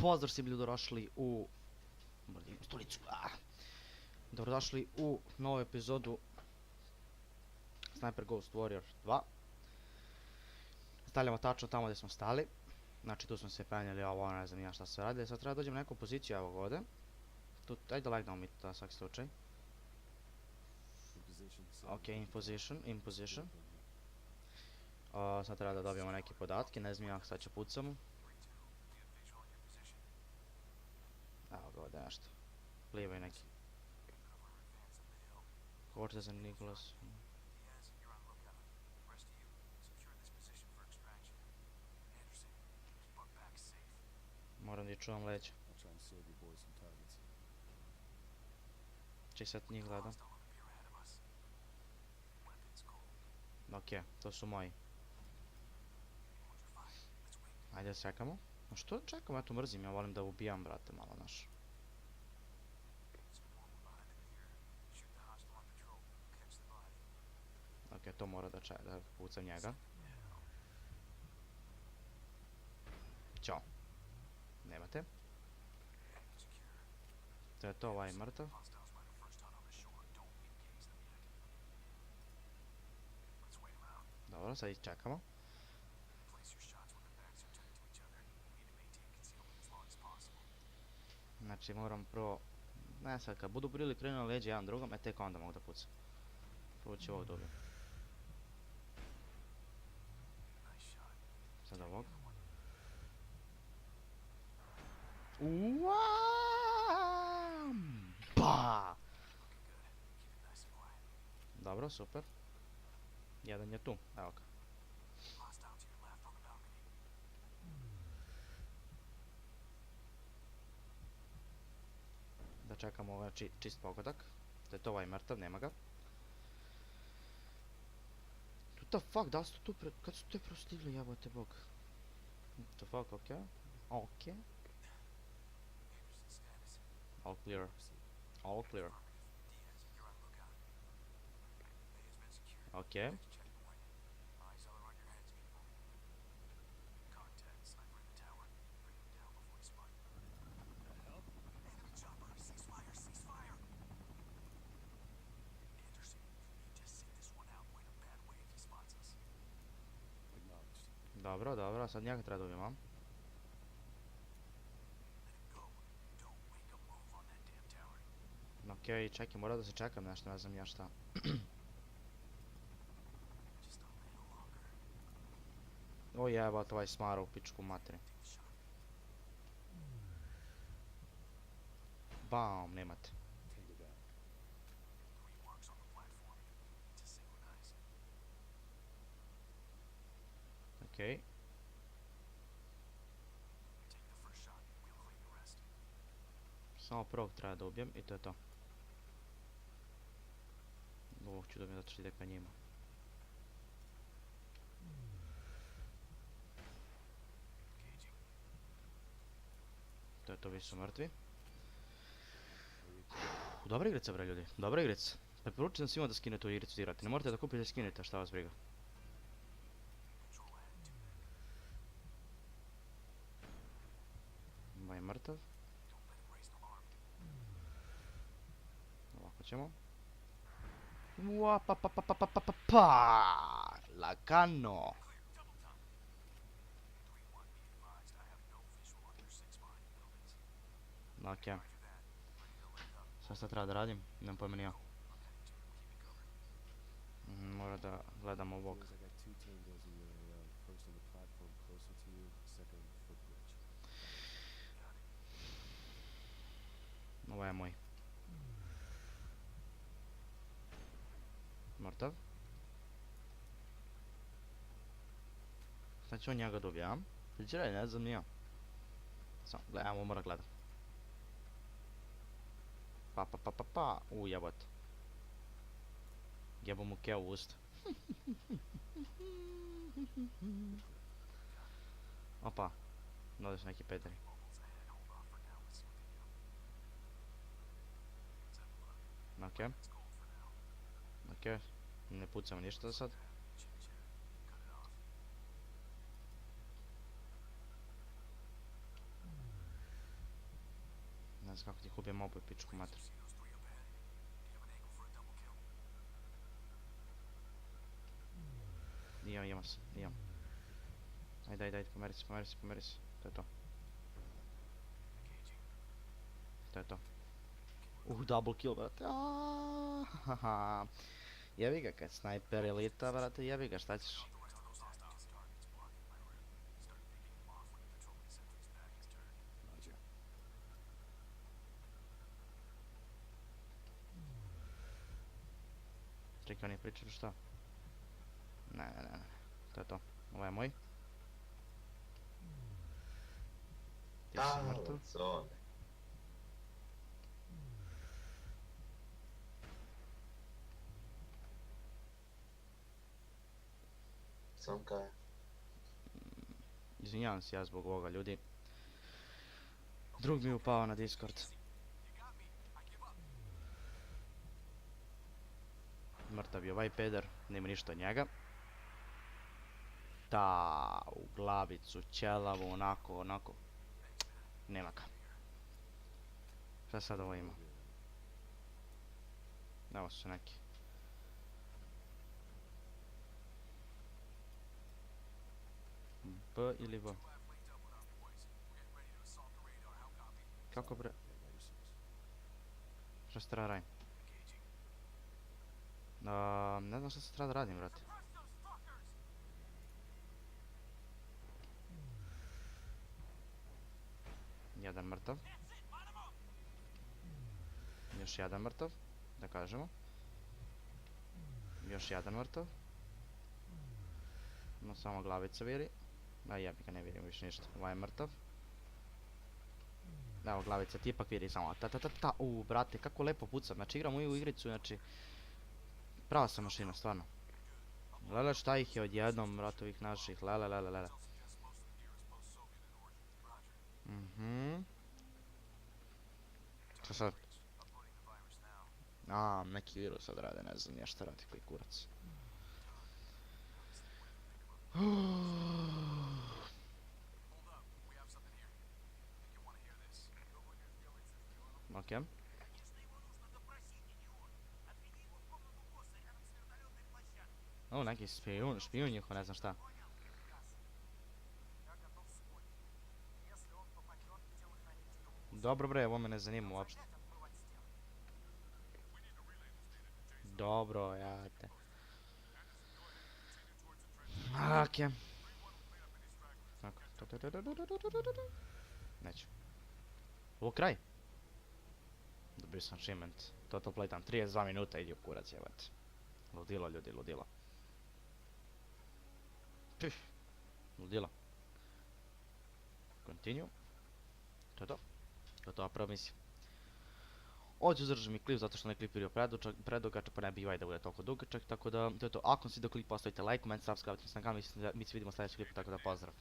Pozdrav svim ljudi, dobrodošli u... Mrdim stolicu. Dobrodošli u novu epizodu Sniper Ghost Warrior 2. Stavljamo tačno tamo gdje smo stali. Znači tu smo se penjeli, ovo ne znam ja šta se radi. Sad treba dođem na neku poziciju, evo ovdje. Tu, ajde lagnemo mi to na svaki slučaj. Ok, in position. Sad treba da dobijemo neke podatke, ne znam ja, sad ću pucamo. Evo ga ovdje nešto. Plivaju neki. Cortez and Nicholas. Moram da čuvam leđa. Ček sad njih gledam. Ok, to su moji. Ajde da čekamo. No što čekamo, ja to mrzim, ja volim da ubijam brate malo naš. Ok, to mora da pucam njega. Ćao. Nemate. To je to, ovaj je mrtav. Dobro, sad ih čekamo. Znači moram prvo... Ne sad, kad budu bili krenuli leđe jedan drugom, tek onda mogu da pucam. Prvo ću ovog dobijem. Sad ovog. Uuaaam! Ba! Dobro, super. Jedan je tu, evo ga. Da čekamo ovaj čist pogodak. Da je to ovaj mrtav, nema ga. What the fuck, da li su tu kad su te prostigli, jebote bog. What the fuck, ok. Ok. All clear. All clear. Ok. Dobro, dobro, sad njega treba dobijem, a? Okej, čekaj, mora da se čekam nešto, ne znam ja šta. O jebat, ovaj smara u pičku materi. Bam, nemate. Okej. Samo prvog treba da ubijem i to je to. Ovog ću dobijem zato što ide ka njima. To je to, vi su mrtvi. Dobra igrica bre ljudi, dobra igrica. Preporučujem svima da skine tu igricu da igrate. Ne morate da kupite, skinite, šta vas briga. Ovaj je mrtav. Ovako ćemo. Ua pa pa pa pa pa pa pa pa. Lagano. Ok. Sad šta treba da radim? Nemam pojma ni ja. Mora da gledam ovog. Ovo je moj. Mrtav. Sad ću njega dobijam. Pričeraj, ne znam ni ja. Samo, gledam, ovo mora gledam. Pa pa pa pa pa, jebot. Jebo mu keo u usta. Opa, ovdje su neki pederi. Ok. Ok, ne pucamo ništa za sad. Ne znam kako ti ih ubijem oboje, pičku mater. Imam se, imam. Ajde, pomeri se. To je to. To je to. Double kill, brate. Aaaaaa. Jebi ga kad snajper elita, brate, jebi ga, šta ćeš? Čekaj, oni pričaju šta? Ne. To je to. Ovo je moj. Ti si mrtav. Zone. Sam kaj? Izvinjavam se ja zbog ovoga, ljudi. Drug mi je upao na Discord. Mrtav je ovaj peder, nema ništa od njega. Ta, u glavicu, ćelavu, onako. Nema ga. Šta sad ovo ima? Evo su neki. B ili V? Kako bre? Šta se treba radim? Ne znam šta se treba da radim, brate. Jedan mrtav. Još jedan mrtav, da kažemo. Još jedan mrtav. No samo glavica viri. A jebi ga, ne vidim više ništa. Ovaj je mrtav. Evo glavica ti ipak vidi samo ta. Brate, kako lepo pucam. Znači igram ovu igricu, znači prava sam mašina, stvarno. Lele šta ih je odjednom, ratovih naših, lele. Šta sad? Neki virus sad rade, ne znam nije šta radi, koji kurac. Okej. O, neki špijun njihov, ne znam šta. Dobro bre, ovo me ne zanima uopšte. Dobro, ja te. Okej. Neću. Ovo kraj. Dobio sam achievement. Total playtime 32 minuta, idi u kurac jebate. Ludilo ljudi, ludilo. Ludilo. Continue. To je to. To je to, prva misija. Ovdje zadržam i klip zato što ne klip bio predugačak, pa ne bi da bude toliko dugačak, tako da to je to. Ako vam se do klip, ostavite like, comment, subscribe na kanal, mi se vidimo u sljedećem klipu, tako da pozdrav.